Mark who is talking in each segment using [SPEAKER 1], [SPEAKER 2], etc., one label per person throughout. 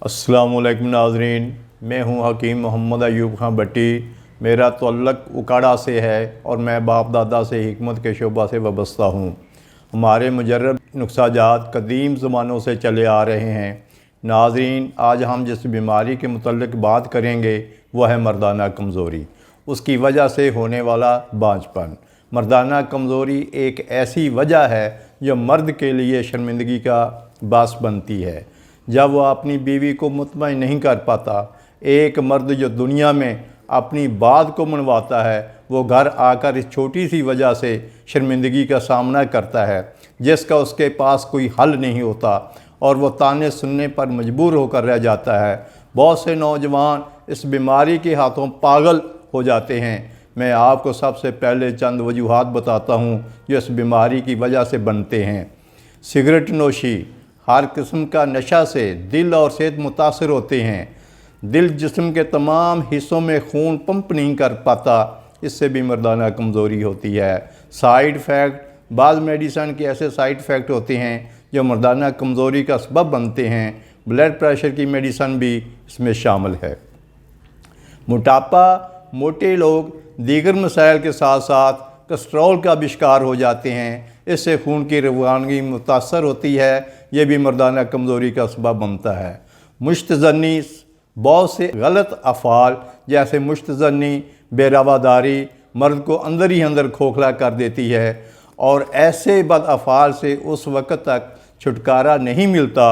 [SPEAKER 1] अस्सलामुअलैकुम नाज़रीन, मैं हूं हकीम मोहम्मद अयूब खां भट्टी। मेरा तअल्लुक़ उकाड़ा से है और मैं बाप दादा से हिकमत के शोबा से वाबस्ता हूं। हमारे मुजर्रब नुस्ख़ाजात कदीम ज़मानों से चले आ रहे हैं। नाज़रीन, आज हम जिस बीमारी के मुतल्लिक़ बात करेंगे वह है मर्दाना कमज़ोरी, उसकी वजह से होने वाला बांझपन। मर्दाना कमज़ोरी एक ऐसी वजह है जो मर्द के लिए शर्मिंदगी का बास बनती है। जब वह अपनी बीवी को मुतमईन नहीं कर पाता, एक मर्द जो दुनिया में अपनी बात को मनवाता है, वो घर आकर इस छोटी सी वजह से शर्मिंदगी का सामना करता है जिसका उसके पास कोई हल नहीं होता और वो ताने सुनने पर मजबूर होकर रह जाता है। बहुत से नौजवान इस बीमारी के हाथों पागल हो जाते हैं। मैं आपको सबसे पहले चंद वजूहात बताता हूँ जो इस बीमारी की वजह से बनते हैं। सिगरेट नोशी, हर किस्म का नशा से दिल और सेहत मुतासर होते हैं। दिल जिस्म के तमाम हिस्सों में खून पंप नहीं कर पाता, इससे भी मर्दाना कमज़ोरी होती है। साइड इफ़ेक्ट, बाज़ मेडिसन के ऐसे साइड इफ़ेक्ट होते हैं जो मर्दाना कमज़ोरी का सबब बनते हैं। ब्लड प्रेशर की मेडिसन भी इसमें शामिल है। मोटापा, मोटे लोग दीगर मसाइल के साथ साथ कोलेस्ट्रॉल का भी शिकार हो जाते हैं। इससे खून की रवानगी मुतासर होती है, ये भी मर्दाना कमज़ोरी का सबब बनता है। मुश्तज़नी, बहुत से गलत अफ़ाल जैसे मुश्तज़नी, बेरवादारी मर्द को अंदर ही अंदर खोखला कर देती है और ऐसे बद अफ़ाल से उस वक़्त तक छुटकारा नहीं मिलता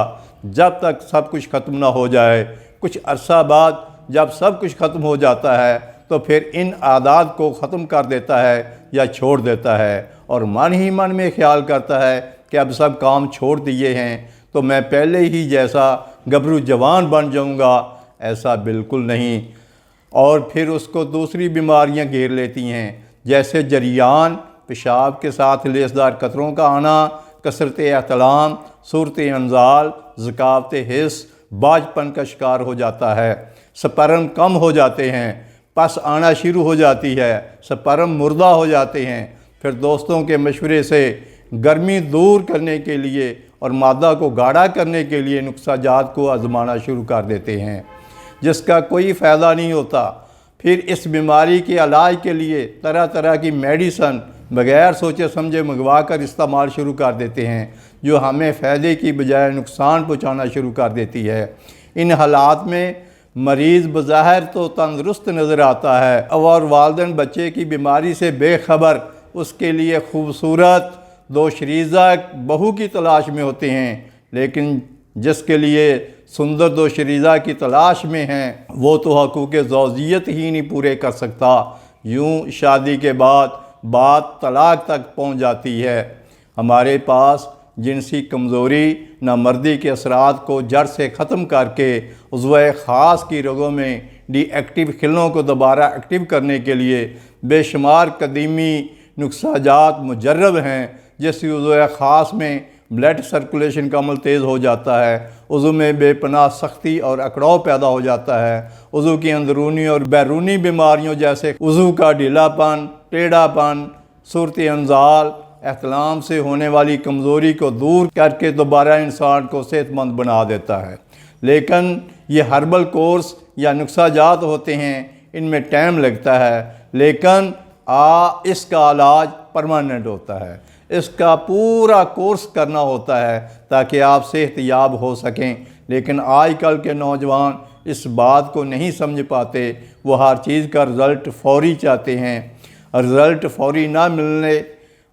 [SPEAKER 1] जब तक सब कुछ ख़त्म ना हो जाए। कुछ अरसा बाद जब सब कुछ ख़त्म हो जाता है तो फिर इन आदात को ख़त्म कर देता है या छोड़ देता है और मन ही मन में ख्याल करता है कि अब सब काम छोड़ दिए हैं तो मैं पहले ही जैसा गबरू जवान बन जाऊंगा। ऐसा बिल्कुल नहीं। और फिर उसको दूसरी बीमारियां घेर लेती हैं जैसे जरियान, पेशाब के साथ लेसदार कतरों का आना, कसरत एहतलाम, सूरत अंजाल, ज़कावत हिस्स, बाजपन का शिकार हो जाता है। स्पर्म कम हो जाते हैं, पस आना शुरू हो जाती है, स्पर्म मुर्दा हो जाते हैं। फिर दोस्तों के मशवरे से गर्मी दूर करने के लिए और मादा को गाढ़ा करने के लिए नुस्ख़ाजात को आजमाना शुरू कर देते हैं जिसका कोई फ़ायदा नहीं होता। फिर इस बीमारी के इलाज के लिए तरह तरह की मेडिसन बग़ैर सोचे समझे मंगवा कर इस्तेमाल शुरू कर देते हैं जो हमें फ़ायदे की बजाय नुकसान पहुँचाना शुरू कर देती है। इन हालात में मरीज़ बज़ाहिर तो तंदुरुस्त नज़र आता है और वालिदैन बच्चे की बीमारी से बेखबर उसके लिए खूबसूरत दोशरीज़ा बहू की तलाश में होते हैं, लेकिन जिसके लिए सुंदर दोशरीज़ा की तलाश में हैं वो तो हकूक़ ज़ौजियत ही नहीं पूरे कर सकता। यूँ शादी के बाद बात तलाक तक पहुँच जाती है। हमारे पास जिनसी कमज़ोरी नामर्दी के असरात को जड़ से ख़त्म करके उज़्वे ख़ास की रगों में डीएक्टिव खिलों को दोबारा एक्टिव करने के लिए बेशुमार कदीमी नुस्ख़ाजात मुजर्रब हैं। जिससे उज़्वे ख़ास में ब्लड सर्कुलेशन का अमल तेज़ हो जाता है, उज़ू में बेपनाह सख्ती और अकड़ाव पैदा हो जाता है। उज़ू की अंदरूनी और बैरूनी बीमारियों जैसे उज़ू का ढीलापन, टेढ़ापन, सूरत अंजाल, एहतलाम से होने वाली कमज़ोरी को दूर करके दोबारा इंसान को सेहतमंद बना देता है। लेकिन ये हर्बल कोर्स या नुस्ख़ाजात होते हैं, इनमें टाइम लगता है, लेकिन इसका इलाज परमानेंट होता है। इसका पूरा कोर्स करना होता है ताकि आप सेहतयाब हो सकें। लेकिन आजकल के नौजवान इस बात को नहीं समझ पाते, वो हर चीज़ का रिज़ल्ट फ़ौरी चाहते हैं। रिज़ल्ट फ़ौरी ना मिलने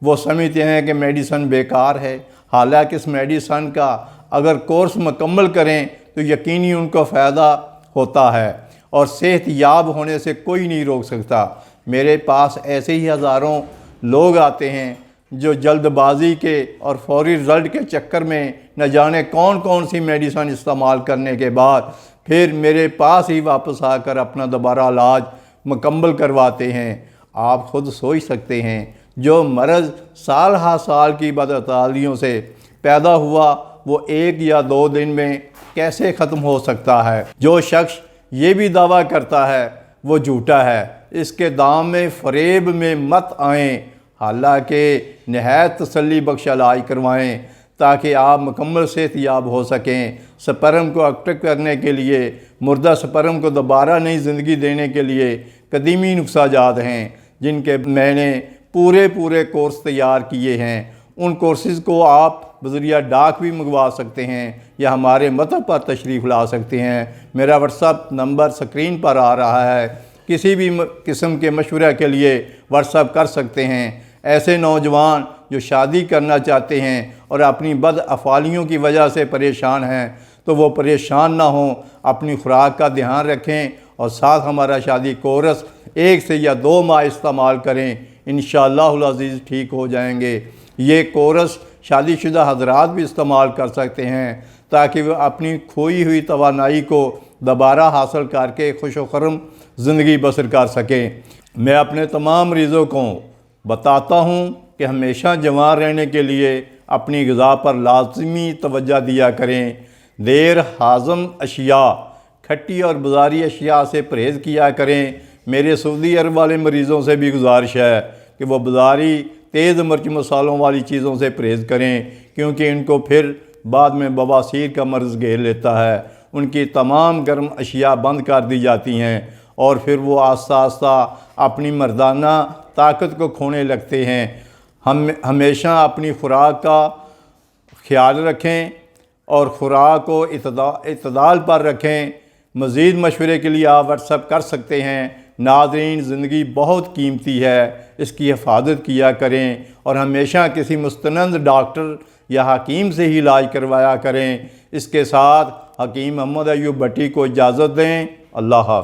[SPEAKER 1] वो समझते हैं कि मेडिसन बेकार है। हालांकि इस मेडिसन का अगर कोर्स मुकम्मल करें तो यकीनी उनको फ़ायदा होता है और सेहतयाब होने से कोई नहीं रोक सकता। मेरे पास ऐसे ही हज़ारों लोग आते हैं जो जल्दबाजी के और फौरी रिज़ल्ट के चक्कर में न जाने कौन कौन सी मेडिसन इस्तेमाल करने के बाद फिर मेरे पास ही वापस आकर अपना दोबारा इलाज मुकम्मल करवाते हैं। आप ख़ुद सोच सकते हैं जो मर्ज़ साल हा साल की बदअतालियों से पैदा हुआ वो 1 या 2 दिन में कैसे ख़त्म हो सकता है। जो शख्स ये भी दावा करता है वो झूठा है। इसके दाम में फ़रेब में मत आएँ, हालांकि नहायत तसल्ली बख्श इलाज करवाएँ। ताकि आप मुकम्मल सेहतयाब हो सकें। स्पर्म को एक्टिव करने के लिए, मुर्दा स्पर्म को दोबारा नई ज़िंदगी देने के लिए कदीमी नुस्ख़ाजात हैं जिनके मैंने पूरे कोर्स तैयार किए हैं। उन कोर्सेज़ को आप बज़रिया डाक भी मंगवा सकते हैं या हमारे मकतब पर तशरीफ़ ला सकते हैं। मेरा व्हाट्सअप नंबर स्क्रीन पर आ रहा है। किसी भी किस्म के मशवरे के लिए व्हाट्सअप कर सकते हैं। ऐसे नौजवान जो शादी करना चाहते हैं और अपनी बदअफ़ालियों की वजह से परेशान हैं, तो वो परेशान ना हों, अपनी खुराक का ध्यान रखें और साथ हमारा शादी कोर्स 1 से या 2 माह इस्तेमाल करें। इंशाअल्लाहुल अज़ीज़ ठीक हो जाएंगे। ये कोर्स शादीशुदा हज़रात भी इस्तेमाल कर सकते हैं ताकि वह अपनी खोई हुई तवानाई को दोबारा हासिल करके खुश व खुर्रम ज़िंदगी बसर कर सकें। मैं अपने तमाम मरीज़ों को बताता हूँ कि हमेशा जवान रहने के लिए अपनी ग़िज़ा पर लाज़मी तवज्जो दिया करें। देर हाज़म अशिया, खट्टी और बाज़ारी अशिया से परहेज़ किया करें। मेरे सऊदी अरब वाले मरीज़ों से भी गुजारिश है कि वो बाज़ारी तेज़ मिर्च मसालों वाली चीज़ों से परहेज़ करें, क्योंकि इनको फिर बाद में बवासीर का मर्ज़ घेर लेता है। उनकी तमाम गर्म अशिया बंद कर दी जाती हैं और फिर वो आस्ता आस्ता अपनी मर्दाना ताकत को खोने लगते हैं। हम हमेशा अपनी खुराक का ख्याल रखें और खुराक को इतदाल पर रखें। मज़ीद मशवरे के लिए आप व्हाट्सअप कर सकते हैं। नाज़रीन, ज़िंदगी बहुत कीमती है, इसकी हिफाजत किया करें और हमेशा किसी मुस्तनद डॉक्टर या हकीम से ही इलाज करवाया करें। इसके साथ हकीम मोहम्मद अय्यूब भट्टी को इजाज़त दें। अल्लाह हाफ़िज़।